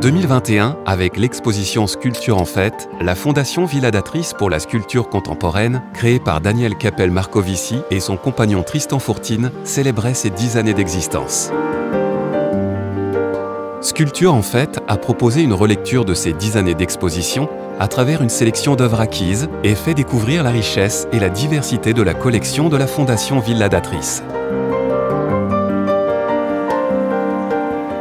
2021, avec l'exposition Sculpture en fête, la Fondation Villa d'Atrice pour la sculpture contemporaine, créée par Daniel Capel-Marcovici et son compagnon Tristan Fourtine, célébrait ses 10 années d'existence. Sculpture en fête a proposé une relecture de ces 10 années d'exposition à travers une sélection d'œuvres acquises et fait découvrir la richesse et la diversité de la collection de la Fondation Villa d'Atrice.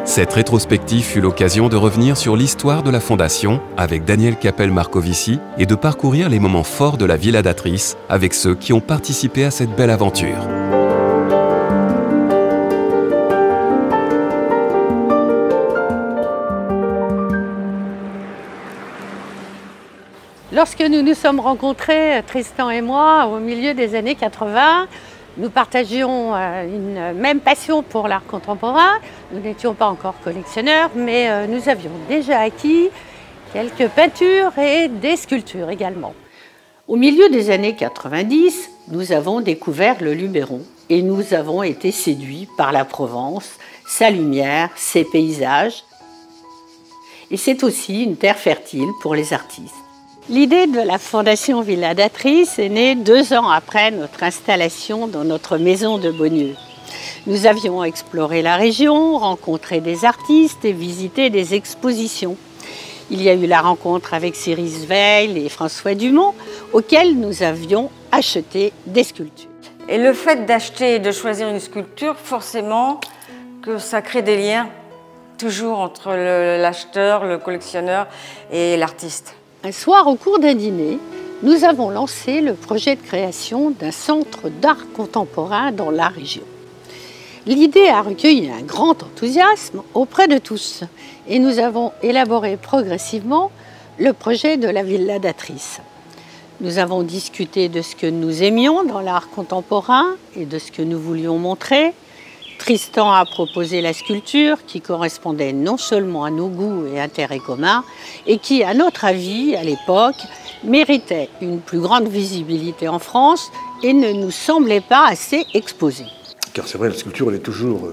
Cette rétrospective fut l'occasion de revenir sur l'histoire de la Fondation avec Daniel Capel-Marcovici et de parcourir les moments forts de la Villa d'Atrice avec ceux qui ont participé à cette belle aventure. Lorsque nous nous sommes rencontrés, Tristan et moi, au milieu des années 80, nous partagions une même passion pour l'art contemporain. Nous n'étions pas encore collectionneurs, mais nous avions déjà acquis quelques peintures et des sculptures également. Au milieu des années 90, nous avons découvert le Luberon et nous avons été séduits par la Provence, sa lumière, ses paysages. Et c'est aussi une terre fertile pour les artistes. L'idée de la Fondation Villa d'Atrice est née 2 ans après notre installation dans notre maison de Beaulieu. Nous avions exploré la région, rencontré des artistes et visité des expositions. Il y a eu la rencontre avec Cyrus Weil et François Dumont, auxquels nous avions acheté des sculptures. Et le fait d'acheter et de choisir une sculpture, forcément que ça crée des liens, toujours entre l'acheteur, le collectionneur et l'artiste. Un soir, au cours d'un dîner, nous avons lancé le projet de création d'un centre d'art contemporain dans la région. L'idée a recueilli un grand enthousiasme auprès de tous et nous avons élaboré progressivement le projet de la Villa d'Atrice. Nous avons discuté de ce que nous aimions dans l'art contemporain et de ce que nous voulions montrer. Tristan a proposé la sculpture qui correspondait non seulement à nos goûts et intérêts communs et qui, à notre avis, à l'époque, méritait une plus grande visibilité en France et ne nous semblait pas assez exposée. Car c'est vrai, la sculpture elle est toujours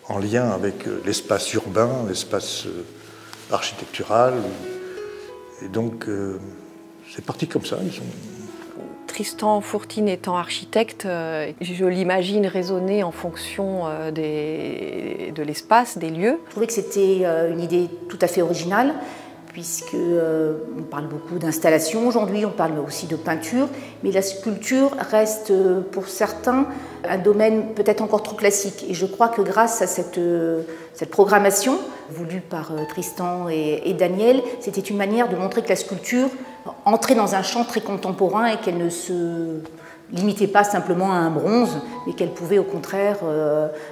en lien avec l'espace urbain, l'espace architectural. Et donc, c'est parti comme ça. Tristan Fourtine étant architecte, je l'imagine raisonner en fonction de l'espace, des lieux. Je trouvais que c'était une idée tout à fait originale, puisqu'on parle beaucoup d'installation aujourd'hui, on parle aussi de peinture, mais la sculpture reste pour certains un domaine peut-être encore trop classique. Et je crois que grâce à cette programmation voulue par Tristan et Daniel, c'était une manière de montrer que la sculpture entrait dans un champ très contemporain et qu'elle ne se limitait pas simplement à un bronze, mais qu'elle pouvait au contraire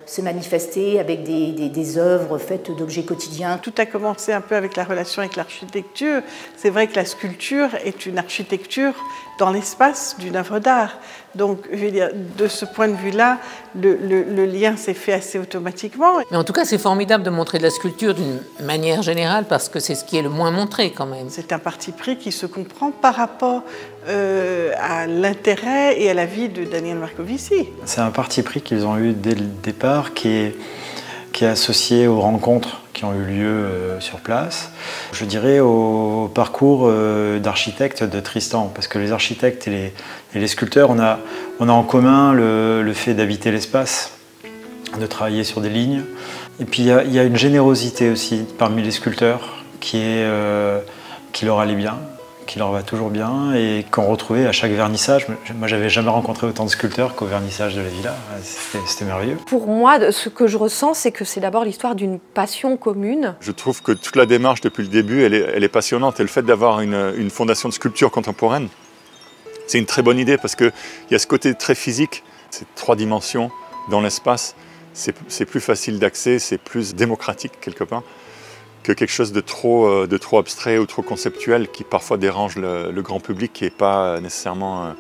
se manifester avec des œuvres faites d'objets quotidiens. Tout a commencé un peu avec la relation avec l'architecture. C'est vrai que la sculpture est une architecture dans l'espace d'une œuvre d'art. Donc, je veux dire, de ce point de vue-là, le lien s'est fait assez automatiquement. Mais en tout cas, c'est formidable de montrer de la sculpture d'une manière générale parce que c'est ce qui est le moins montré quand même. C'est un parti pris qui se comprend par rapport à l'intérêt et à la vie de Daniel Marcovici. C'est un parti pris qu'ils ont eu dès le départ qui est associé aux rencontres qui ont eu lieu sur place. Je dirais au parcours d'architecte de Tristan, parce que les architectes et les sculpteurs, on a en commun le fait d'habiter l'espace, de travailler sur des lignes. Et puis il y a une générosité aussi parmi les sculpteurs qui leur allait bien, qui leur va toujours bien et qu'on retrouvait à chaque vernissage. Moi, j'avais jamais rencontré autant de sculpteurs qu'au vernissage de la Villa. C'était merveilleux. Pour moi, ce que je ressens, c'est que c'est d'abord l'histoire d'une passion commune. Je trouve que toute la démarche depuis le début, elle est passionnante. Et le fait d'avoir une fondation de sculpture contemporaine, c'est une très bonne idée parce qu'il y a ce côté très physique, ces 3 dimensions dans l'espace. C'est plus facile d'accès, c'est plus démocratique quelque part que quelque chose de trop abstrait ou trop conceptuel qui parfois dérange le grand public qui n'est pas nécessairement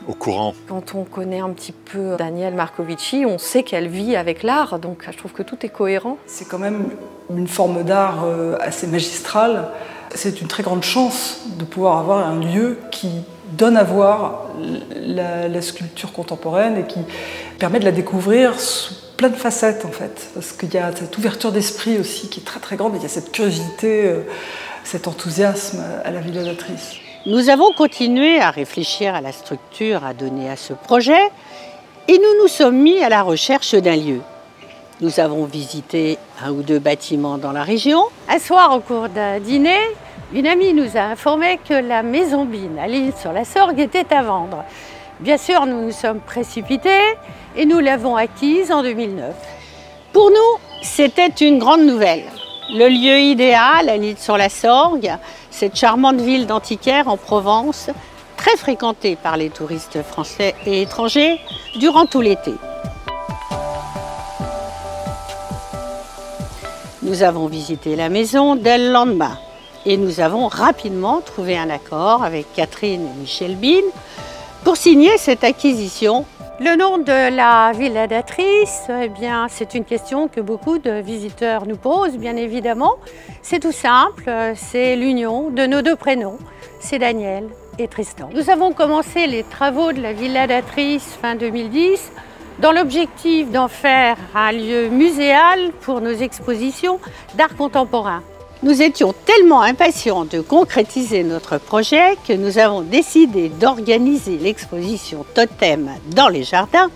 au courant. Quand on connaît un petit peu Daniel Marcovici, on sait qu'elle vit avec l'art, donc je trouve que tout est cohérent. C'est quand même une forme d'art assez magistrale. C'est une très grande chance de pouvoir avoir un lieu qui donne à voir la sculpture contemporaine et qui permet de la découvrir sous plein de facettes en fait, parce qu'il y a cette ouverture d'esprit aussi qui est très très grande, et il y a cette curiosité, cet enthousiasme à la Villa d'Atrice. Nous avons continué à réfléchir à la structure à donner à ce projet et nous nous sommes mis à la recherche d'un lieu. Nous avons visité 1 ou 2 bâtiments dans la région. Un soir, au cours d'un dîner, une amie nous a informé que la maison Bine à l'Isle-sur-la-Sorgue était à vendre. Bien sûr, nous nous sommes précipités et nous l'avons acquise en 2009. Pour nous, c'était une grande nouvelle. Le lieu idéal à l'Isle-sur-la-Sorgue, cette charmante ville d'antiquaire en Provence, très fréquentée par les touristes français et étrangers durant tout l'été. Nous avons visité la maison dès le lendemain et nous avons rapidement trouvé un accord avec Catherine et Michel Bine pour signer cette acquisition. Le nom de la Villa d'Atrice, eh bien, c'est une question que beaucoup de visiteurs nous posent, bien évidemment. C'est tout simple, c'est l'union de nos 2 prénoms, c'est Daniel et Tristan. Nous avons commencé les travaux de la Villa d'Atrice fin 2010 dans l'objectif d'en faire un lieu muséal pour nos expositions d'art contemporain. Nous étions tellement impatients de concrétiser notre projet que nous avons décidé d'organiser l'exposition Totem dans les jardins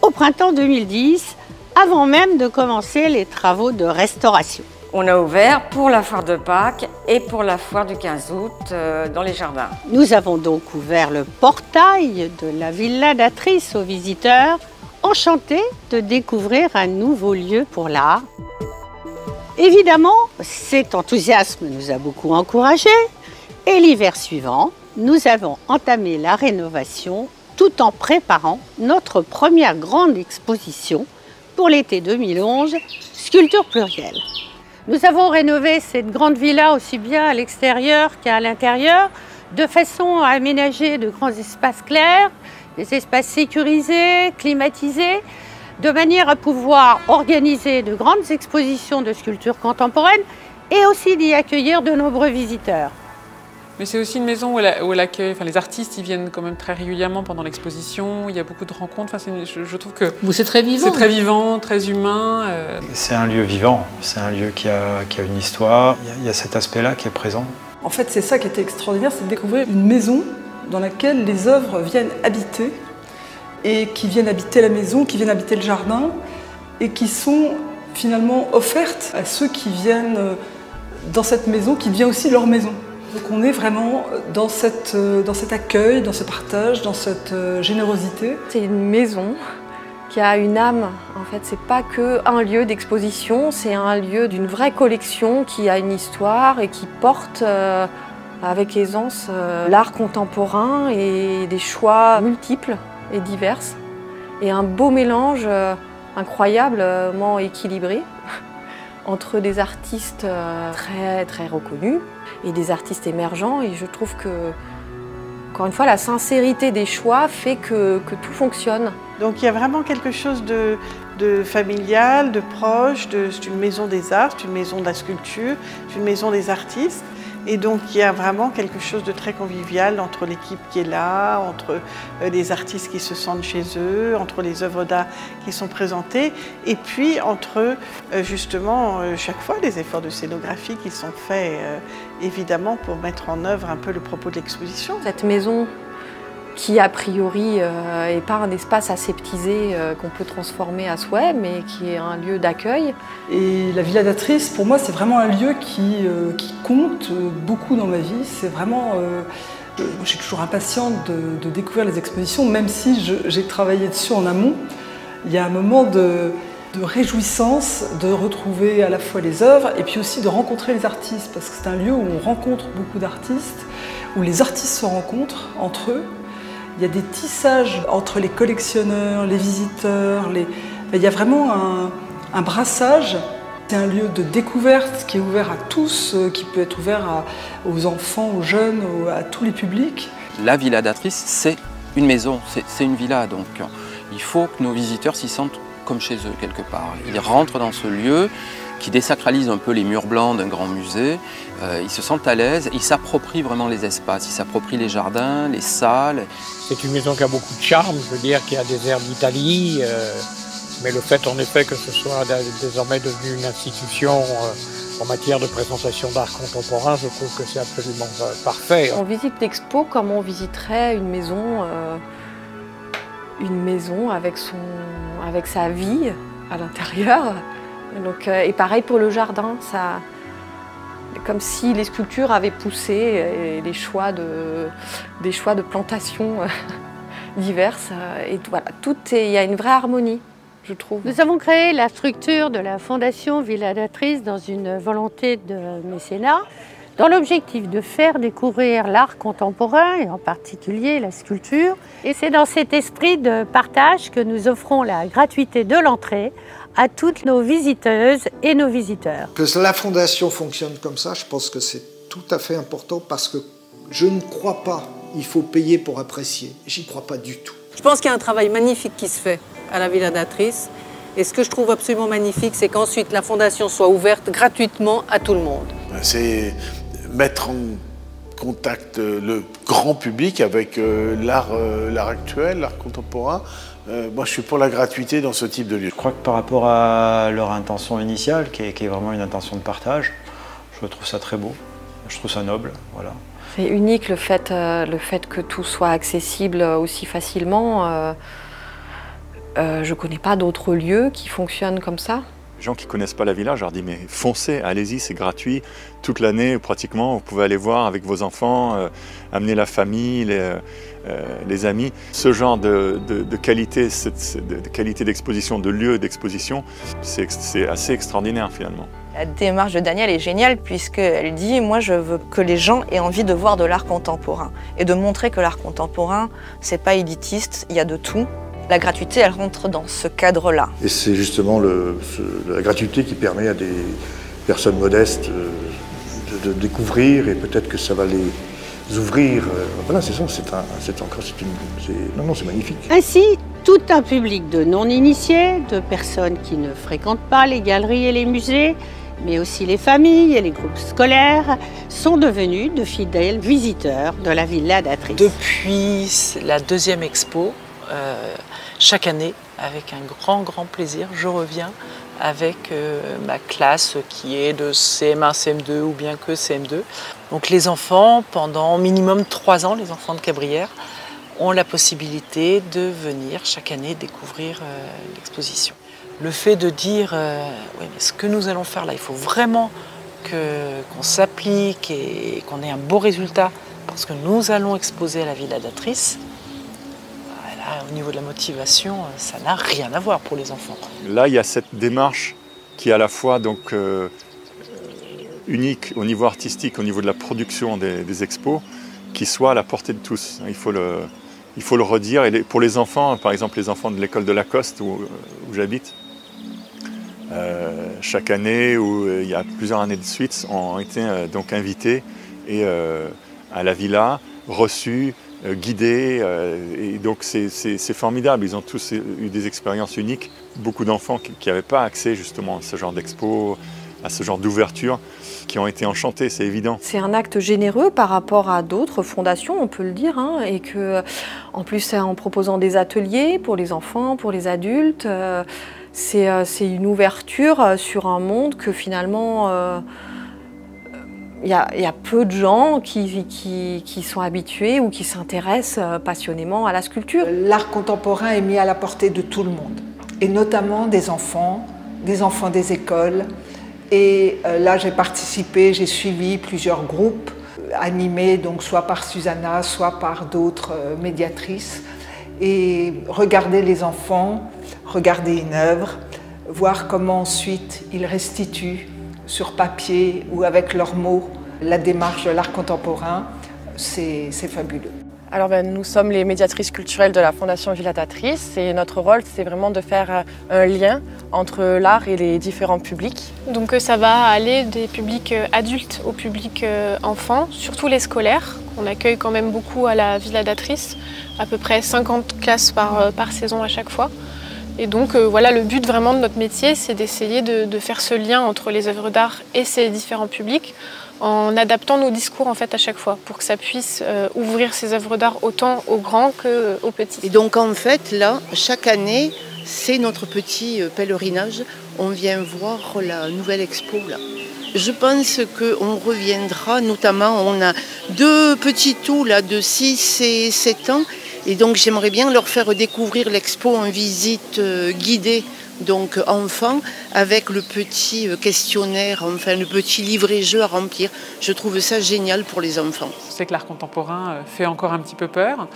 au printemps 2010, avant même de commencer les travaux de restauration. On a ouvert pour la foire de Pâques et pour la foire du 15 août dans les jardins. Nous avons donc ouvert le portail de la Villa d'Atrice aux visiteurs, enchantés de découvrir un nouveau lieu pour l'art. Évidemment, cet enthousiasme nous a beaucoup encouragés et l'hiver suivant, nous avons entamé la rénovation tout en préparant notre première grande exposition pour l'été 2011, Sculpture plurielle. Nous avons rénové cette grande villa aussi bien à l'extérieur qu'à l'intérieur, de façon à aménager de grands espaces clairs, des espaces sécurisés, climatisés, de manière à pouvoir organiser de grandes expositions de sculptures contemporaines et aussi d'y accueillir de nombreux visiteurs. Mais c'est aussi une maison où elle accueille, les artistes ils viennent quand même très régulièrement pendant l'exposition, il y a beaucoup de rencontres, je trouve que c'est très vivant. C'est très vivant, très humain. C'est un lieu vivant, c'est un lieu qui a une histoire, il y a cet aspect-là qui est présent. En fait, c'est ça qui était extraordinaire, c'est de découvrir une maison dans laquelle les œuvres viennent habiter, et qui viennent habiter la maison, qui viennent habiter le jardin, et qui sont finalement offertes à ceux qui viennent dans cette maison, qui devient aussi leur maison. Donc on est vraiment dans cet accueil, dans ce partage, dans cette générosité. C'est une maison qui a une âme. En fait, c'est pas qu'un lieu d'exposition, c'est un lieu d'une vraie collection qui a une histoire et qui porte avec aisance l'art contemporain et des choix multiples et diverses, et un beau mélange incroyablement équilibré entre des artistes très très reconnus et des artistes émergents, et je trouve que, encore une fois, la sincérité des choix fait que tout fonctionne. Donc il y a vraiment quelque chose de familial, de proche, c'est une maison des arts, c'est une maison de la sculpture, c'est une maison des artistes. Et donc il y a vraiment quelque chose de très convivial entre l'équipe qui est là, entre les artistes qui se sentent chez eux, entre les œuvres d'art qui sont présentées, et puis entre justement chaque fois les efforts de scénographie qui sont faits évidemment pour mettre en œuvre un peu le propos de l'exposition. Cette maison qui a priori n'est pas un espace aseptisé qu'on peut transformer à souhait, mais qui est un lieu d'accueil. Et la Villa d'Atrice, pour moi, c'est vraiment un lieu qui compte beaucoup dans ma vie. C'est vraiment... je suis toujours impatiente de découvrir les expositions, même si j'ai travaillé dessus en amont. Il y a un moment de réjouissance de retrouver à la fois les œuvres et puis aussi de rencontrer les artistes, parce que c'est un lieu où on rencontre beaucoup d'artistes, où les artistes se rencontrent entre eux. Il y a des tissages entre les collectionneurs, les visiteurs, il y a vraiment un brassage. C'est un lieu de découverte qui est ouvert à tous, qui peut être ouvert aux enfants, aux jeunes, à tous les publics. La Villa d'Atrice, c'est une maison, c'est une villa, donc il faut que nos visiteurs s'y sentent comme chez eux quelque part. Ils rentrent dans ce lieu qui désacralise un peu les murs blancs d'un grand musée. Ils se sentent à l'aise, ils s'approprient vraiment les espaces, ils s'approprient les jardins, les salles. C'est une maison qui a beaucoup de charme, je veux dire, qui a des airs d'Italie. Mais le fait en effet que ce soit désormais devenu une institution en matière de présentation d'art contemporain, je trouve que c'est absolument parfait. On visite l'expo comme on visiterait une maison avec sa vie à l'intérieur. Et pareil pour le jardin, comme si les sculptures avaient poussé des choix de plantations diverses. Et voilà, il y a une vraie harmonie, je trouve. Nous avons créé la structure de la Fondation Villa Datrice dans une volonté de mécénat, dans l'objectif de faire découvrir l'art contemporain, et en particulier la sculpture. Et c'est dans cet esprit de partage que nous offrons la gratuité de l'entrée à toutes nos visiteuses et nos visiteurs. Que la Fondation fonctionne comme ça, je pense que c'est tout à fait important parce que je ne crois pas qu'il faut payer pour apprécier. J'y crois pas du tout. Je pense qu'il y a un travail magnifique qui se fait à la Villa Datrice. Et ce que je trouve absolument magnifique, c'est qu'ensuite la Fondation soit ouverte gratuitement à tout le monde. C'est mettre en contact le grand public avec l'art actuel, l'art contemporain. Moi, je suis pour la gratuité dans ce type de lieu. Je crois que par rapport à leur intention initiale, qui est vraiment une intention de partage, je trouve ça très beau, je trouve ça noble, voilà. C'est unique le fait que tout soit accessible aussi facilement. Je ne connais pas d'autres lieux qui fonctionnent comme ça. Les gens qui ne connaissent pas la villa, je leur dis mais foncez, allez-y, c'est gratuit. Toute l'année pratiquement, vous pouvez aller voir avec vos enfants, amener la famille, les amis. Ce genre de qualité, de qualité d'exposition, de lieu d'exposition, c'est assez extraordinaire finalement. La démarche de Danielle est géniale puisqu'elle dit « moi je veux que les gens aient envie de voir de l'art contemporain » et de montrer que l'art contemporain, c'est pas élitiste, il y a de tout. La gratuité, elle rentre dans ce cadre-là. Et c'est justement la gratuité qui permet à des personnes modestes de découvrir et peut-être que ça va les ouvrir. Voilà, c'est ça, c'est magnifique. Ainsi, tout un public de non-initiés, de personnes qui ne fréquentent pas les galeries et les musées, mais aussi les familles et les groupes scolaires, sont devenus de fidèles visiteurs de la Villa Datrice. Depuis la deuxième expo, chaque année, avec un grand plaisir, je reviens avec ma classe qui est de CM1, CM2 ou bien que CM2. Donc les enfants, pendant minimum 3 ans, les enfants de Cabrières, ont la possibilité de venir chaque année découvrir l'exposition. Le fait de dire ouais, mais ce que nous allons faire là, il faut vraiment qu'on s'applique et qu'on ait un beau résultat parce que nous allons exposer à la Villa Datrice. Au niveau de la motivation, ça n'a rien à voir pour les enfants. Là, il y a cette démarche qui est à la fois donc, unique au niveau artistique, au niveau de la production des expos, qui soit à la portée de tous. Il faut le redire. Et pour les enfants, par exemple les enfants de l'école de Lacoste où j'habite, chaque année, ou il y a plusieurs années de suite, ont été donc invités et, à la villa, reçus, guidés, et donc c'est formidable, ils ont tous eu des expériences uniques, beaucoup d'enfants qui n'avaient pas accès justement à ce genre d'expo, à ce genre d'ouverture, qui ont été enchantés, c'est évident. C'est un acte généreux par rapport à d'autres fondations, on peut le dire, hein, et que, en plus en proposant des ateliers pour les enfants, pour les adultes, c'est une ouverture sur un monde que finalement il y a peu de gens qui sont habitués ou qui s'intéressent passionnément à la sculpture. L'art contemporain est mis à la portée de tout le monde, et notamment des enfants des écoles. Et là, j'ai suivi plusieurs groupes animés, donc soit par Susanna, soit par d'autres médiatrices. Et regarder les enfants, regarder une œuvre, voir comment ensuite ils restituent sur papier ou avec leurs mots la démarche de l'art contemporain, c'est fabuleux. Alors nous sommes les médiatrices culturelles de la Fondation Villa Datrice et notre rôle c'est vraiment de faire un lien entre l'art et les différents publics. Donc ça va aller des publics adultes au public enfants, surtout les scolaires. On accueille quand même beaucoup à la Villa Datrice, à peu près 50 classes par saison à chaque fois. Et donc voilà, le but vraiment de notre métier, c'est d'essayer de faire ce lien entre les œuvres d'art et ces différents publics en adaptant nos discours en fait à chaque fois pour que ça puisse ouvrir ces œuvres d'art autant aux grands qu'aux petits. Et donc en fait là, chaque année, c'est notre petit pèlerinage. On vient voir la nouvelle expo là. Je pense qu'on reviendra, notamment on a 2 petits tout là de 6 et 7 ans. Et donc j'aimerais bien leur faire découvrir l'expo en visite guidée, donc enfants, avec le petit questionnaire, enfin le petit livret-jeu à remplir. Je trouve ça génial pour les enfants. Je sais que l'art contemporain fait encore un petit peu peur.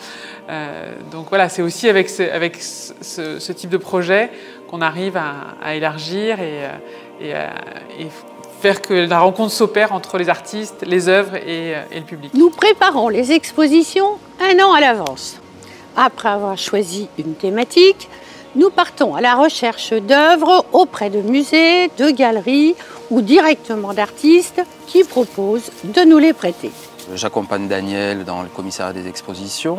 Donc voilà, c'est aussi avec ce type de projet qu'on arrive à élargir et faire que la rencontre s'opère entre les artistes, les œuvres et le public. Nous préparons les expositions 1 an à l'avance. Après avoir choisi une thématique, nous partons à la recherche d'œuvres auprès de musées, de galeries ou directement d'artistes qui proposent de nous les prêter. J'accompagne Daniel dans le commissariat des expositions.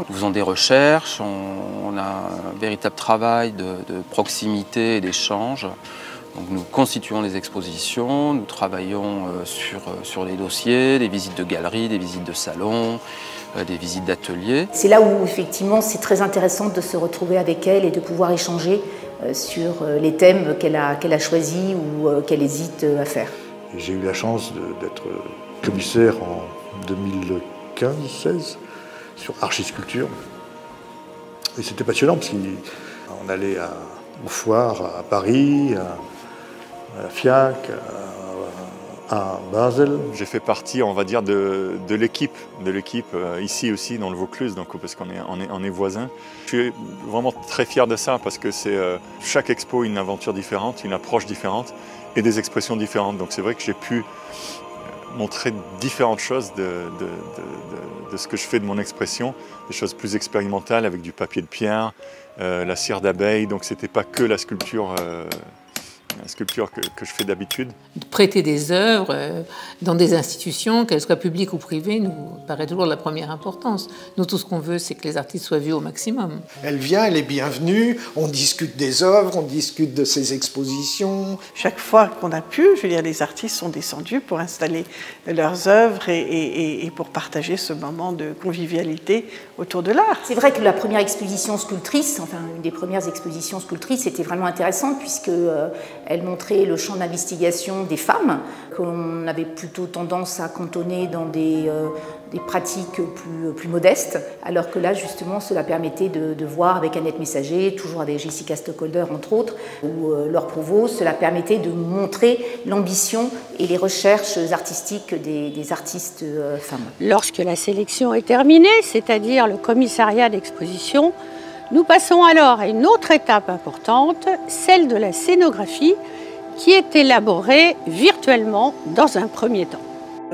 Nous faisons des recherches, on a un véritable travail de proximité et d'échange. Donc nous constituons les expositions, nous travaillons sur les dossiers, des visites de galeries, des visites de salons, des visites d'ateliers. C'est là où effectivement c'est très intéressant de se retrouver avec elle et de pouvoir échanger sur les thèmes qu'elle a choisis ou qu'elle hésite à faire. J'ai eu la chance d'être commissaire en 2015-16 sur archisculpture. Et c'était passionnant parce qu'on allait aux foires à Paris, à la FIAC, à Basel. J'ai fait partie, on va dire, de l'équipe ici aussi dans le Vaucluse, donc, parce qu'on est voisins. Je suis vraiment très fier de ça parce que c'est chaque expo une aventure différente, une approche différente et des expressions différentes. Donc c'est vrai que j'ai pu montrer différentes choses de ce que je fais de mon expression, des choses plus expérimentales avec du papier de pierre, la cire d'abeille, donc c'était pas que la sculpture que je fais d'habitude. Prêter des œuvres dans des institutions, qu'elles soient publiques ou privées, nous paraît toujours de la première importance. Nous, tout ce qu'on veut, c'est que les artistes soient vus au maximum. Elle vient, elle est bienvenue, on discute des œuvres, on discute de ses expositions. Chaque fois qu'on a pu, je veux dire, les artistes sont descendus pour installer leurs œuvres et pour partager ce moment de convivialité autour de l'art. C'est vrai que la première exposition sculptrice, enfin une des premières expositions sculptrices, était vraiment intéressante puisque elle montrait le champ d'investigation des femmes, qu'on avait plutôt tendance à cantonner dans des pratiques plus modestes, alors que là, justement, cela permettait de voir avec Annette Messager, toujours avec Jessica Stockholder, entre autres, ou Laure Prouveau, cela permettait de montrer l'ambition et les recherches artistiques des artistes femmes. Lorsque la sélection est terminée, c'est-à-dire le commissariat d'exposition, nous passons alors à une autre étape importante, celle de la scénographie, qui est élaborée virtuellement dans un premier temps.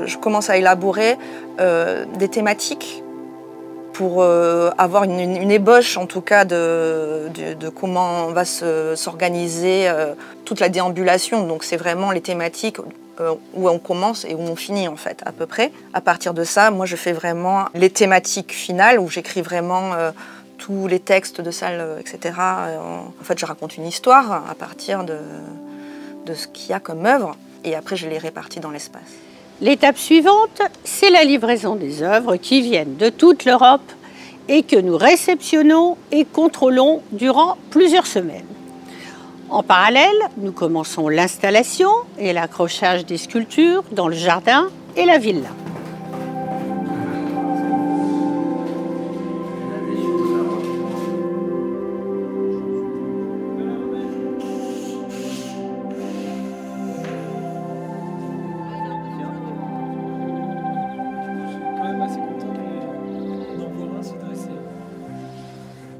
Je commence à élaborer des thématiques pour avoir une ébauche, en tout cas, de comment va s'organiser toute la déambulation. Donc c'est vraiment les thématiques où on commence et où on finit, en fait, à peu près. À partir de ça, moi, je fais vraiment les thématiques finales, où j'écris vraiment tous les textes de salle, etc. En fait, je raconte une histoire à partir de ce qu'il y a comme œuvre, et après, je les répartis dans l'espace. L'étape suivante, c'est la livraison des œuvres qui viennent de toute l'Europe et que nous réceptionnons et contrôlons durant plusieurs semaines. En parallèle, nous commençons l'installation et l'accrochage des sculptures dans le jardin et la villa.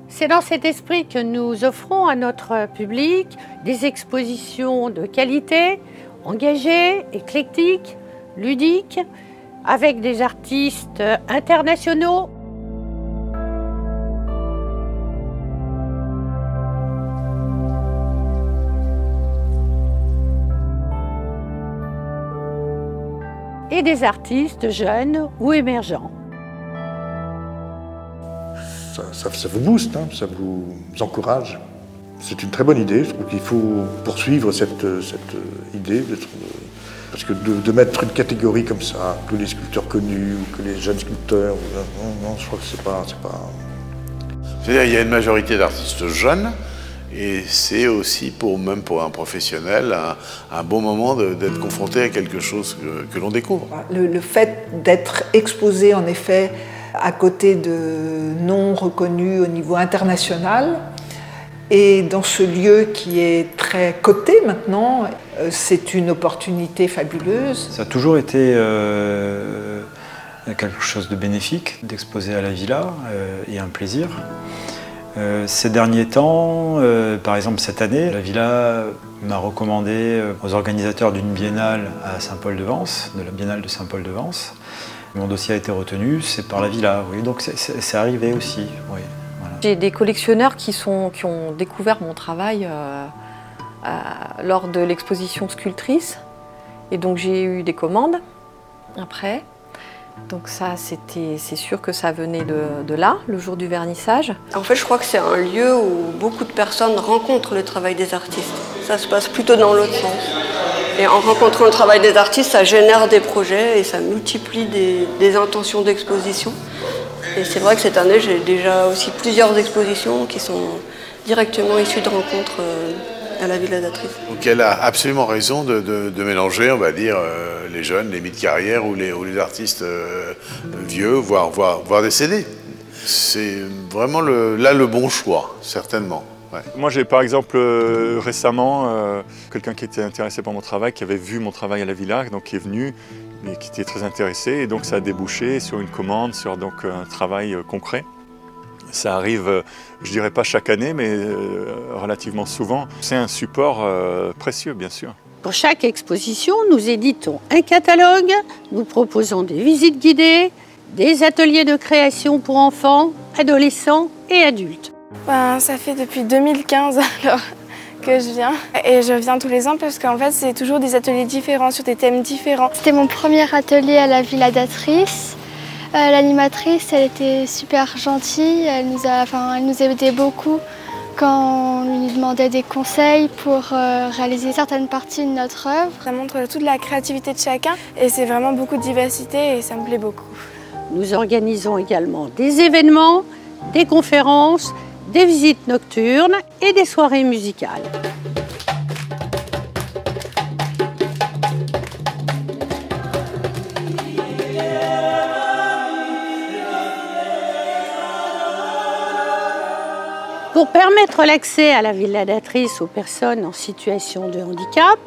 C'est dans cet esprit que nous offrons à notre public des expositions de qualité, engagées, éclectiques, ludiques, avec des artistes internationaux. Et des artistes jeunes ou émergents. Ça vous booste, hein, ça vous encourage. C'est une très bonne idée. Je trouve qu'il faut poursuivre cette idée. Parce que de mettre une catégorie comme ça, que les sculpteurs connus ou que les jeunes sculpteurs, non, je crois que c'est pas... C'est-à-dire qu'il y a une majorité d'artistes jeunes Et c'est aussi, même pour un professionnel, un bon moment d'être confronté à quelque chose que l'on découvre. Le fait d'être exposé, en effet, à côté de noms reconnus au niveau international, et dans ce lieu qui est très coté maintenant, c'est une opportunité fabuleuse. Ça a toujours été quelque chose de bénéfique d'exposer à la Villa et un plaisir. Ces derniers temps, par exemple cette année, la Villa m'a recommandé aux organisateurs d'une biennale à Saint-Paul-de-Vence, de la biennale de Saint-Paul-de-Vence. Mon dossier a été retenu, c'est par la Villa, oui, donc c'est arrivé aussi. Oui, voilà. J'ai des collectionneurs qui ont découvert mon travail lors de l'exposition Sculptrice, et donc j'ai eu des commandes après. Donc ça, c'est sûr que ça venait de là, le jour du vernissage. En fait, je crois que c'est un lieu où beaucoup de personnes rencontrent le travail des artistes. Ça se passe plutôt dans l'autre sens. Et en rencontrant le travail des artistes, ça génère des projets et ça multiplie des intentions d'exposition. Et c'est vrai que cette année, j'ai déjà aussi plusieurs expositions qui sont directement issues de rencontres à la Villa d'Atrice. Donc elle a absolument raison de mélanger, on va dire, les jeunes, les mi-de-carrière ou les artistes vieux, voire décédés. C'est vraiment là le bon choix, certainement. Ouais. Moi j'ai par exemple récemment quelqu'un qui était intéressé par mon travail, qui avait vu mon travail à la Villa, donc qui est venu, mais qui était très intéressé, et donc ça a débouché sur une commande, sur donc un travail concret. Ça arrive, je dirais pas chaque année, mais relativement souvent. C'est un support précieux, bien sûr. Pour chaque exposition, nous éditons un catalogue, nous proposons des visites guidées, des ateliers de création pour enfants, adolescents et adultes. Ça fait depuis 2015 alors, que je viens. Et je viens tous les ans parce qu'en fait, c'est toujours des ateliers différents, sur des thèmes différents. C'était mon premier atelier à la Villa d'Atrice. L'animatrice, elle était super gentille, elle nous aidait beaucoup quand on lui demandait des conseils pour réaliser certaines parties de notre œuvre. Ça montre toute la créativité de chacun et c'est vraiment beaucoup de diversité et ça me plaît beaucoup. Nous organisons également des événements, des conférences, des visites nocturnes et des soirées musicales. Pour permettre l'accès à la Villa d'Atrice aux personnes en situation de handicap,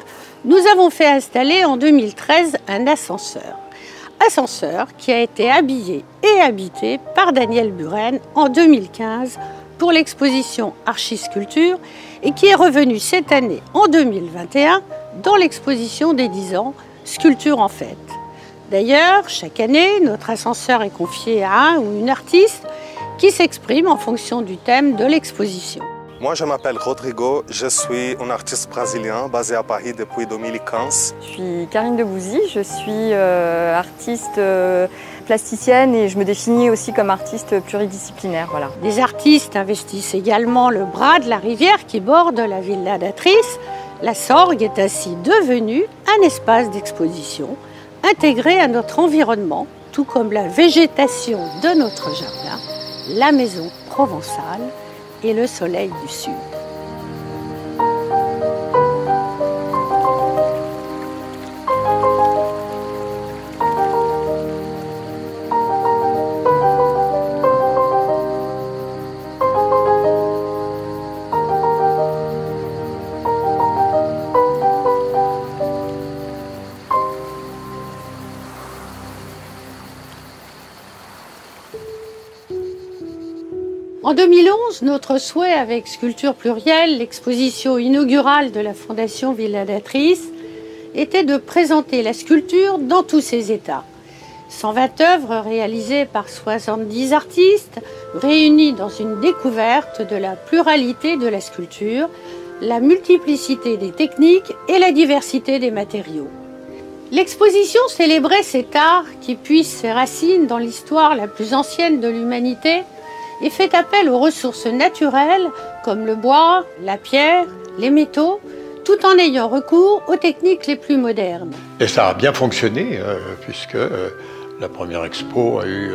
nous avons fait installer en 2013 un ascenseur. Ascenseur qui a été habillé et habité par Daniel Buren en 2015 pour l'exposition Archisculpture et qui est revenu cette année en 2021 dans l'exposition des 10 ans Sculpture en fête. D'ailleurs, chaque année, notre ascenseur est confié à un ou une artiste qui s'exprime en fonction du thème de l'exposition. Moi, je m'appelle Rodrigo, je suis un artiste brésilien basé à Paris depuis 2015. Je suis Karine Debouzy, je suis artiste plasticienne et je me définis aussi comme artiste pluridisciplinaire. Voilà. Des artistes investissent également le bras de la rivière qui borde la Villa d'Atrice. La Sorgue est ainsi devenue un espace d'exposition intégré à notre environnement, tout comme la végétation de notre jardin, la maison provençale et le soleil du sud. En 2011, notre souhait avec Sculpture Plurielle, l'exposition inaugurale de la Fondation Villa d'Atrice, était de présenter la sculpture dans tous ses états. 120 œuvres réalisées par 70 artistes, réunies dans une découverte de la pluralité de la sculpture, la multiplicité des techniques et la diversité des matériaux. L'exposition célébrait cet art qui puise ses racines dans l'histoire la plus ancienne de l'humanité et fait appel aux ressources naturelles comme le bois, la pierre, les métaux, tout en ayant recours aux techniques les plus modernes. Et ça a bien fonctionné, puisque la première expo a eu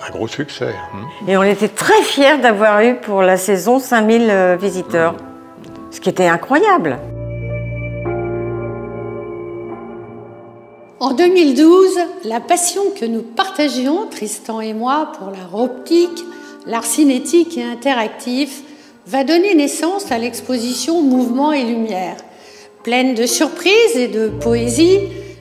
un gros succès. Et on était très fiers d'avoir eu pour la saison 5000 visiteurs, ce qui était incroyable. En 2012, la passion que nous partagions, Tristan et moi, pour l'art optique, l'art cinétique et interactif, va donner naissance à l'exposition Mouvement et Lumière. Pleine de surprises et de poésie,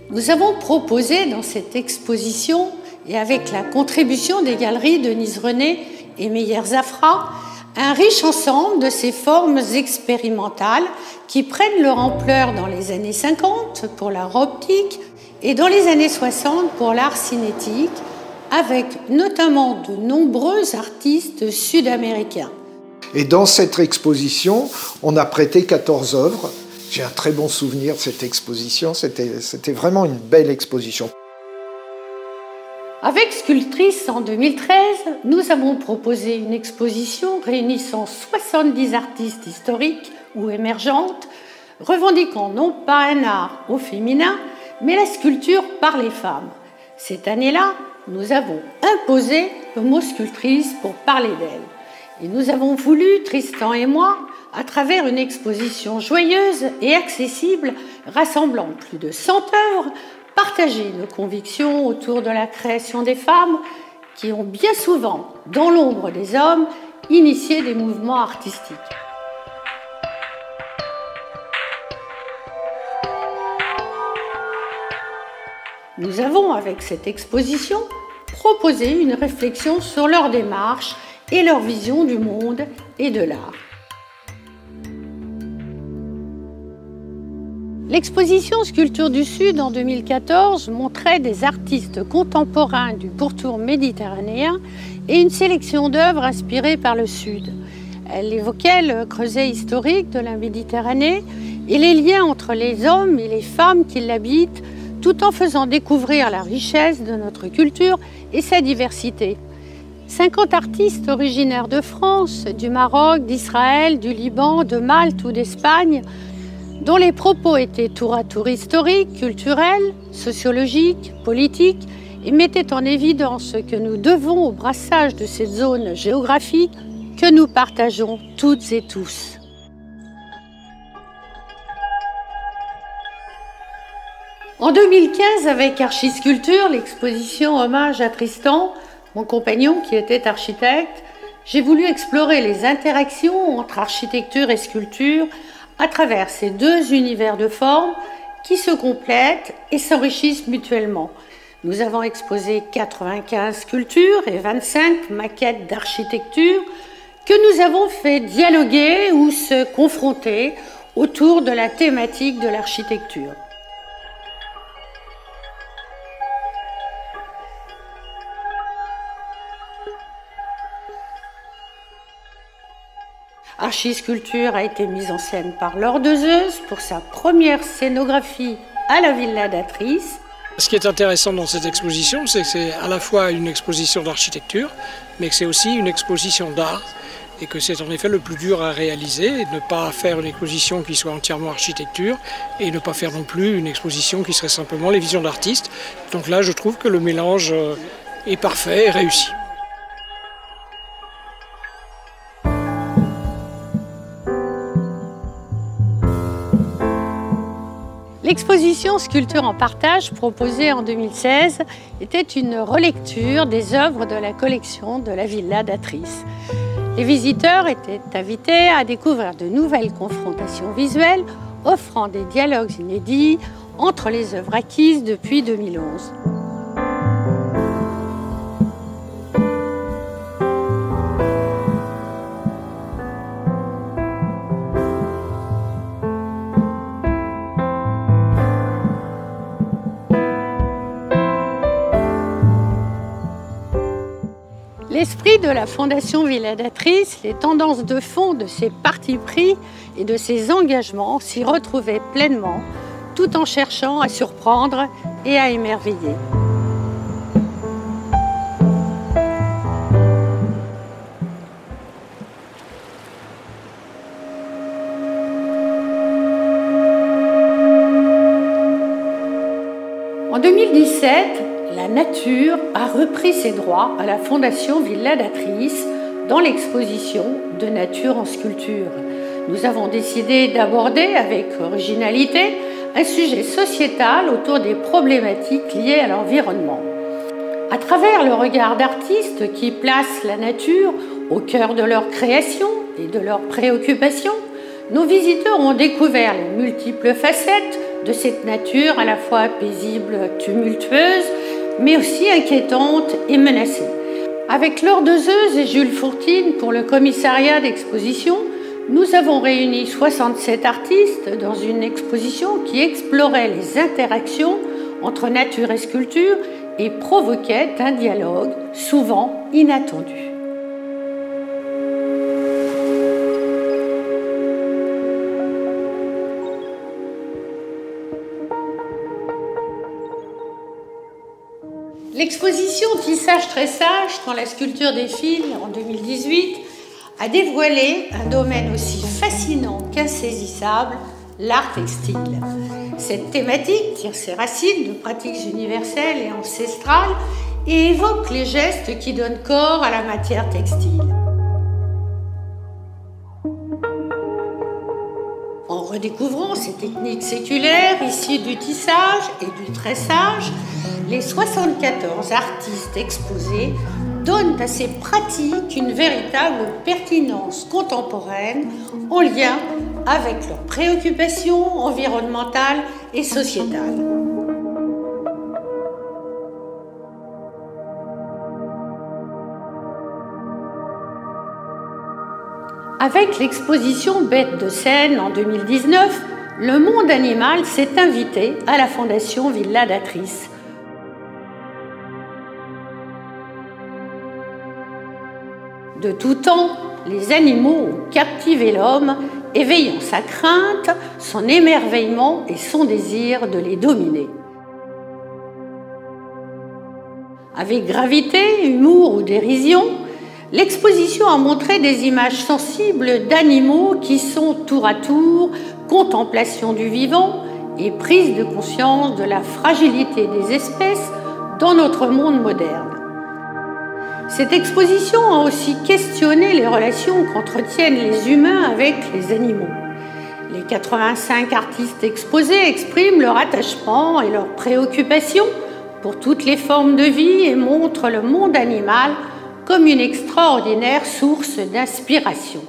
nous avons proposé dans cette exposition, et avec la contribution des galeries Denise René et Meyer Zafra, un riche ensemble de ces formes expérimentales qui prennent leur ampleur dans les années 50 pour l'art optique et dans les années 60 pour l'art cinétique, avec notamment de nombreux artistes sud-américains. Et dans cette exposition, on a prêté 14 œuvres. J'ai un très bon souvenir de cette exposition, c'était vraiment une belle exposition. Avec Sculptrice en 2013, nous avons proposé une exposition réunissant 70 artistes historiques ou émergentes, revendiquant non pas un art au féminin, mais la sculpture par les femmes. Cette année-là, nous avons imposé le mot sculptrice pour parler d'elle. Et nous avons voulu, Tristan et moi, à travers une exposition joyeuse et accessible, rassemblant plus de 100 œuvres, partager nos convictions autour de la création des femmes qui ont bien souvent, dans l'ombre des hommes, initié des mouvements artistiques. Nous avons, avec cette exposition, proposé une réflexion sur leur démarche et leur vision du monde et de l'art. L'exposition Sculpture du Sud en 2014 montrait des artistes contemporains du pourtour méditerranéen et une sélection d'œuvres inspirées par le Sud. Elle évoquait le creuset historique de la Méditerranée et les liens entre les hommes et les femmes qui l'habitent, tout en faisant découvrir la richesse de notre culture et sa diversité. 50 artistes originaires de France, du Maroc, d'Israël, du Liban, de Malte ou d'Espagne, dont les propos étaient tour à tour historiques, culturels, sociologiques, politiques, et mettaient en évidence ce que nous devons au brassage de cette zone géographique que nous partageons toutes et tous. En 2015, avec Archisculpture, l'exposition Hommage à Tristan, mon compagnon qui était architecte, j'ai voulu explorer les interactions entre architecture et sculpture à travers ces deux univers de formes qui se complètent et s'enrichissent mutuellement. Nous avons exposé 95 sculptures et 25 maquettes d'architecture que nous avons fait dialoguer ou se confronter autour de la thématique de l'architecture. Archisculpture a été mise en scène par Laure Dezeuse pour sa première scénographie à la Villa d'Atrice. Ce qui est intéressant dans cette exposition, c'est que c'est à la fois une exposition d'architecture, mais que c'est aussi une exposition d'art, et que c'est en effet le plus dur à réaliser, ne pas faire une exposition qui soit entièrement architecture, et ne pas faire non plus une exposition qui serait simplement les visions d'artistes. Donc là, je trouve que le mélange est parfait et réussi. L'exposition Sculpture en partage, proposée en 2016, était une relecture des œuvres de la collection de la Villa d'Atrice. Les visiteurs étaient invités à découvrir de nouvelles confrontations visuelles, offrant des dialogues inédits entre les œuvres acquises depuis 2011. L'esprit de la Fondation Villa d'Atrice, les tendances de fond de ses partis pris et de ses engagements s'y retrouvaient pleinement, tout en cherchant à surprendre et à émerveiller. En 2017, la nature a repris ses droits à la Fondation Villa d'Atrice dans l'exposition de nature en sculpture. Nous avons décidé d'aborder avec originalité un sujet sociétal autour des problématiques liées à l'environnement. À travers le regard d'artistes qui placent la nature au cœur de leur création et de leurs préoccupations, nos visiteurs ont découvert les multiples facettes de cette nature à la fois paisible, tumultueuse, mais aussi inquiétante et menacée. Avec Laure Dezeuse et Jules Fourtine pour le commissariat d'exposition, nous avons réuni 67 artistes dans une exposition qui explorait les interactions entre nature et sculpture et provoquait un dialogue souvent inattendu. L'exposition Tissage-Tressage dans la sculpture des fils en 2018 a dévoilé un domaine aussi fascinant qu'insaisissable, l'art textile. Cette thématique tire ses racines de pratiques universelles et ancestrales et évoque les gestes qui donnent corps à la matière textile. En redécouvrant ces techniques séculaires issues du tissage et du tressage, les 74 artistes exposés donnent à ces pratiques une véritable pertinence contemporaine en lien avec leurs préoccupations environnementales et sociétales. Avec l'exposition Bêtes de scène en 2019, le monde animal s'est invité à la Fondation Villa d'Atrice. De tout temps, les animaux ont captivé l'homme, éveillant sa crainte, son émerveillement et son désir de les dominer. Avec gravité, humour ou dérision, l'exposition a montré des images sensibles d'animaux qui sont tour à tour contemplation du vivant et prise de conscience de la fragilité des espèces dans notre monde moderne. Cette exposition a aussi questionné les relations qu'entretiennent les humains avec les animaux. Les 85 artistes exposés expriment leur attachement et leur préoccupation pour toutes les formes de vie et montrent le monde animal comme une extraordinaire source d'inspiration.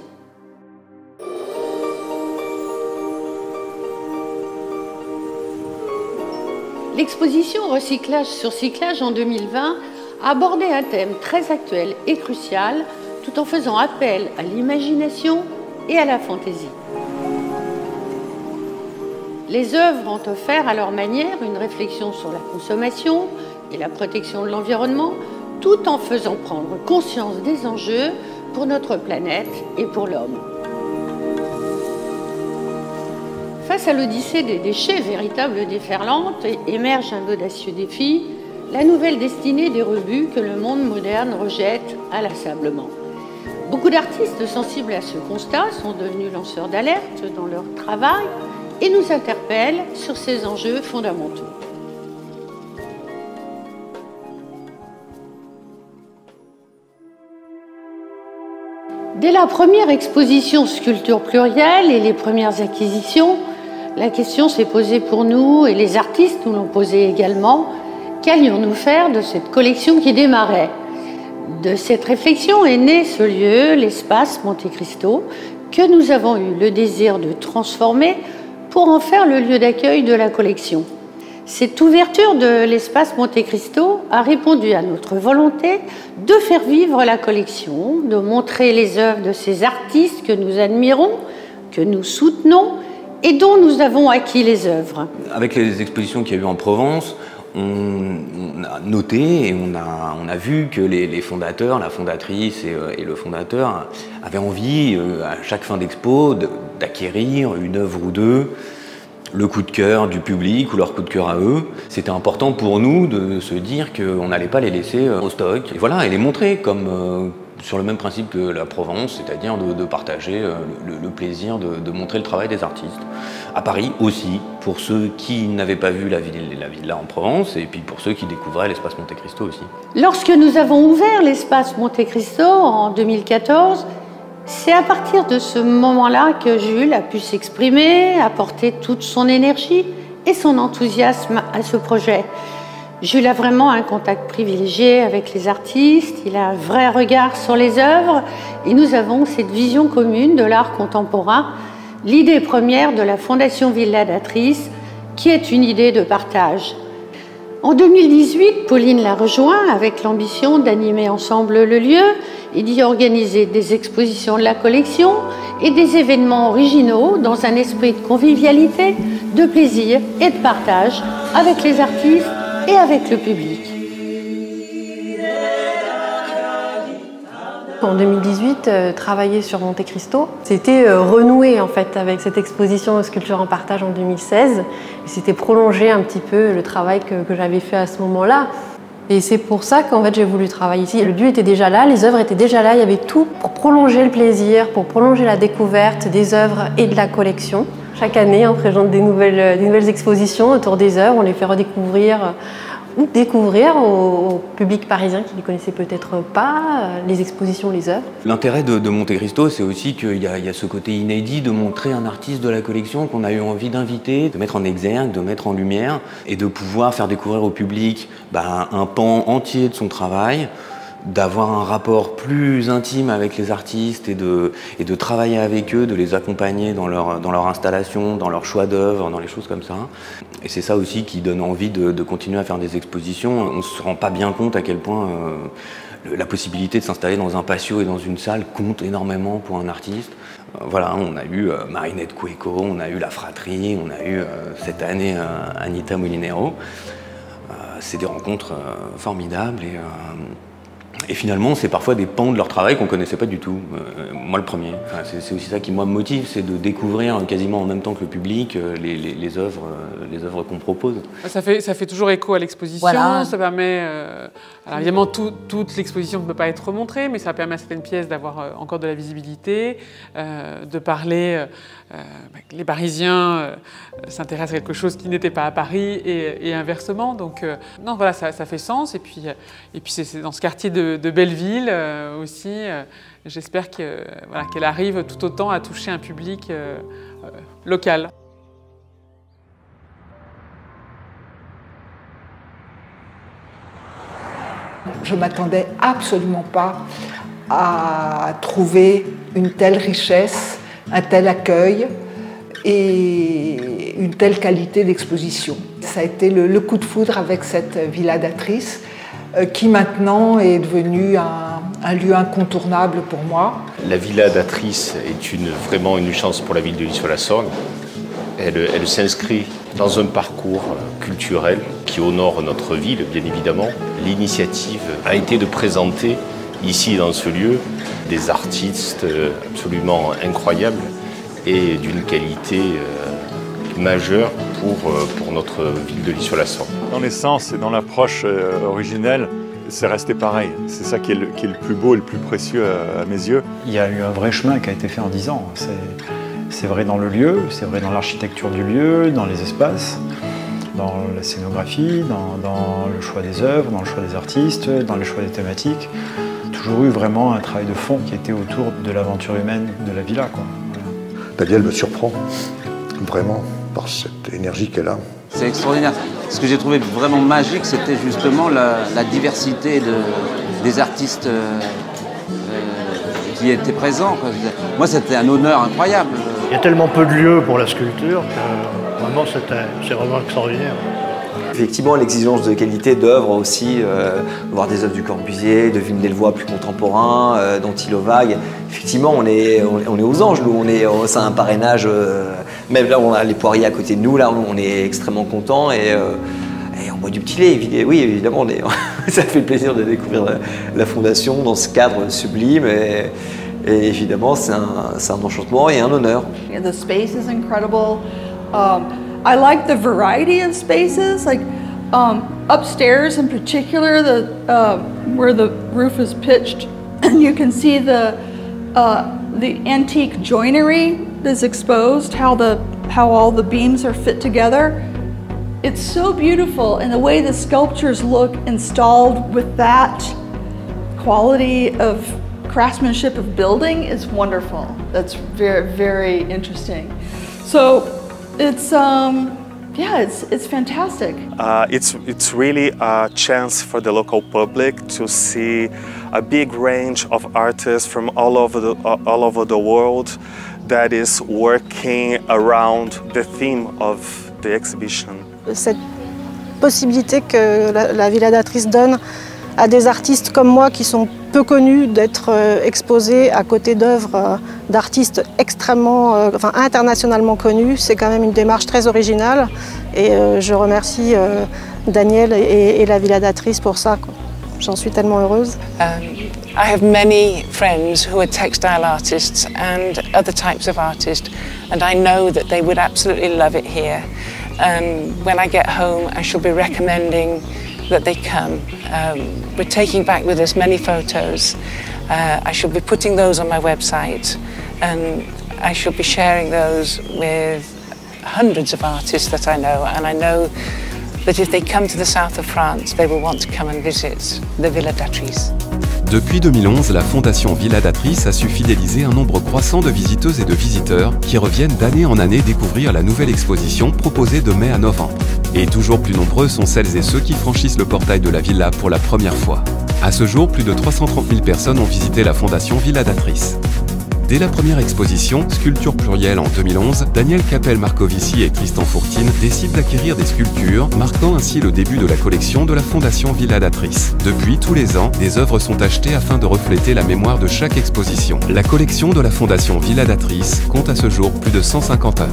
L'exposition Recyclage sur cyclage en 2020 a abordé un thème très actuel et crucial tout en faisant appel à l'imagination et à la fantaisie. Les œuvres ont offert à leur manière une réflexion sur la consommation et la protection de l'environnement, tout en faisant prendre conscience des enjeux pour notre planète et pour l'homme. Face à l'odyssée des déchets, véritable déferlante, émerge un audacieux défi, la nouvelle destinée des rebuts que le monde moderne rejette inlassablement. Beaucoup d'artistes sensibles à ce constat sont devenus lanceurs d'alerte dans leur travail et nous interpellent sur ces enjeux fondamentaux. Dès la première exposition Sculpture plurielle et les premières acquisitions, la question s'est posée pour nous et les artistes nous l'ont posée également. Qu'allions-nous faire de cette collection qui démarrait? De cette réflexion est né ce lieu, l'espace Monte Cristo, que nous avons eu le désir de transformer pour en faire le lieu d'accueil de la collection. Cette ouverture de l'espace Monte Cristo a répondu à notre volonté de faire vivre la collection, de montrer les œuvres de ces artistes que nous admirons, que nous soutenons et dont nous avons acquis les œuvres. Avec les expositions qu'il y a eu en Provence, on a noté et on a vu que les fondateurs, la fondatrice et le fondateur avaient envie, à chaque fin d'expo, d'acquérir une œuvre ou deux, le coup de cœur du public ou leur coup de cœur à eux. C'était important pour nous de se dire qu'on n'allait pas les laisser au stock. Et voilà, et les montrer comme sur le même principe que la Provence, c'est-à-dire de partager le plaisir de montrer le travail des artistes. À Paris aussi, pour ceux qui n'avaient pas vu la villa en Provence, et puis pour ceux qui découvraient l'espace Monte Cristo aussi. Lorsque nous avons ouvert l'espace Monte Cristo en 2014, c'est à partir de ce moment-là que Jules a pu s'exprimer, apporter toute son énergie et son enthousiasme à ce projet. Jules a vraiment un contact privilégié avec les artistes, il a un vrai regard sur les œuvres et nous avons cette vision commune de l'art contemporain, l'idée première de la Fondation Villa d'Atrice, qui est une idée de partage. En 2018, Pauline l'a rejoint avec l'ambition d'animer ensemble le lieu et d'y organiser des expositions de la collection et des événements originaux dans un esprit de convivialité, de plaisir et de partage avec les artistes et avec le public. En 2018, travailler sur Monte Cristo, c'était renouer en fait avec cette exposition Sculpture en partage en 2016. C'était prolonger un petit peu le travail que j'avais fait à ce moment-là. Et c'est pour ça qu'en fait j'ai voulu travailler ici. Le lieu était déjà là, les œuvres étaient déjà là, il y avait tout pour prolonger le plaisir, pour prolonger la découverte des œuvres et de la collection. Chaque année, on présente des nouvelles expositions autour des œuvres, on les fait redécouvrir ou découvrir au public parisien qui ne connaissait peut-être pas les expositions, les œuvres. L'intérêt de Monte Cristo, c'est aussi qu'il y a ce côté inédit de montrer un artiste de la collection qu'on a eu envie d'inviter, de mettre en exergue, de mettre en lumière et de pouvoir faire découvrir au public un pan entier de son travail, d'avoir un rapport plus intime avec les artistes et de travailler avec eux, de les accompagner dans leur installation, dans leur choix d'œuvres, dans les choses comme ça. Et c'est ça aussi qui donne envie de continuer à faire des expositions. On ne se rend pas bien compte à quel point la possibilité de s'installer dans un patio et dans une salle compte énormément pour un artiste. Voilà, on a eu Marinette Cueco, on a eu La Fratrie, on a eu cette année Anita Molinero. C'est des rencontres formidables et finalement, c'est parfois des pans de leur travail qu'on ne connaissait pas du tout. Moi, le premier. Enfin, c'est aussi ça qui moi, me motive, c'est de découvrir quasiment en même temps que le public les œuvres qu'on propose. Ça fait toujours écho à l'exposition. Voilà. Ça permet... alors évidemment, toute l'exposition ne peut pas être montrée, mais ça permet à certaines pièces d'avoir encore de la visibilité, de parler... les Parisiens s'intéressent à quelque chose qui n'était pas à Paris et inversement. Donc, non, voilà, ça fait sens. Et puis c'est dans ce quartier de Belleville aussi. J'espère qu'elle arrive tout autant à toucher un public local. Je ne m'attendais absolument pas à trouver une telle richesse, un tel accueil et une telle qualité d'exposition. Ça a été le coup de foudre avec cette Villa d'Atrice qui maintenant est devenue un lieu incontournable pour moi. La Villa d'Atrice est vraiment une chance pour la ville de l'Isle-sur-la-Sorgue. Elle s'inscrit dans un parcours culturel qui honore notre ville, bien évidemment. L'initiative a été de présenter ici, dans ce lieu, des artistes absolument incroyables et d'une qualité majeure pour notre ville de l'Isle-sur-la-Sorgue. Dans l'essence et dans l'approche originelle, c'est resté pareil. C'est ça qui est le plus beau et le plus précieux à mes yeux. Il y a eu un vrai chemin qui a été fait en 10 ans. C'est vrai dans le lieu, c'est vrai dans l'architecture du lieu, dans les espaces, dans la scénographie, dans le choix des œuvres, dans le choix des artistes, dans le choix des thématiques. Toujours eu vraiment un travail de fond qui était autour de l'aventure humaine de la villa, quoi. Voilà. Daniel me surprend vraiment par cette énergie qu'elle a. C'est extraordinaire. Ce que j'ai trouvé vraiment magique, c'était justement la diversité des artistes qui étaient présents. Moi, c'était un honneur incroyable. Il y a tellement peu de lieux pour la sculpture que vraiment c'est vraiment extraordinaire. Effectivement, l'exigence de qualité d'œuvres aussi, voir des œuvres du Corbusier, de Villeneuve plus contemporain, d'Antilo Vague. Effectivement, on est aux anges, nous, c'est un parrainage, même là on a les Poiriers à côté de nous, là on est extrêmement contents et on boit du petit lait, oui évidemment, ça fait plaisir de découvrir la Fondation dans ce cadre sublime et évidemment c'est un enchantement et un honneur. The space is incredible. I like the variety of spaces, like upstairs in particular, where the roof is pitched And you can see the antique joinery that's exposed, how all the beams are fit together. It's so beautiful, and the way the sculptures look installed with that quality of craftsmanship of building is wonderful. That's very, very interesting. So it's it's fantastic. It's really a chance for the local public to see a big range of artists from all over the world that is working around the theme of the exhibition. Cette possibilité que la Villa d'Atrice donne à des artistes comme moi qui sont peu connus d'être exposés à côté d'œuvres d'artistes extrêmement, internationalement connus, c'est quand même une démarche très originale et je remercie Daniel et la Villa d'Atrice pour ça. J'en suis tellement heureuse. I have many friends who are textile artists and other types of artists, and I know that they would absolutely love it here. When I get home, I shall be recommending that they come. We're taking back with us many photos. I shall be putting those on my website, and I shall be sharing those with hundreds of artists that I know, and I know that if they come to the south of France, they will want to come and visit the Villa d'Atrice. Depuis 2011, la Fondation Villa d'Atrice a su fidéliser un nombre croissant de visiteuses et de visiteurs qui reviennent d'année en année découvrir la nouvelle exposition proposée de mai à novembre. Et toujours plus nombreux sont celles et ceux qui franchissent le portail de la villa pour la première fois. À ce jour, plus de 330 000 personnes ont visité la Fondation Villa d'Atrice. Dès la première exposition, Sculpture plurielle en 2011, Daniel Capel-Marcovici et Tristan Fourtine décident d'acquérir des sculptures, marquant ainsi le début de la collection de la Fondation Villa d'Atrice. Depuis, tous les ans, des œuvres sont achetées afin de refléter la mémoire de chaque exposition. La collection de la Fondation Villa d'Atrice compte à ce jour plus de 150 œuvres.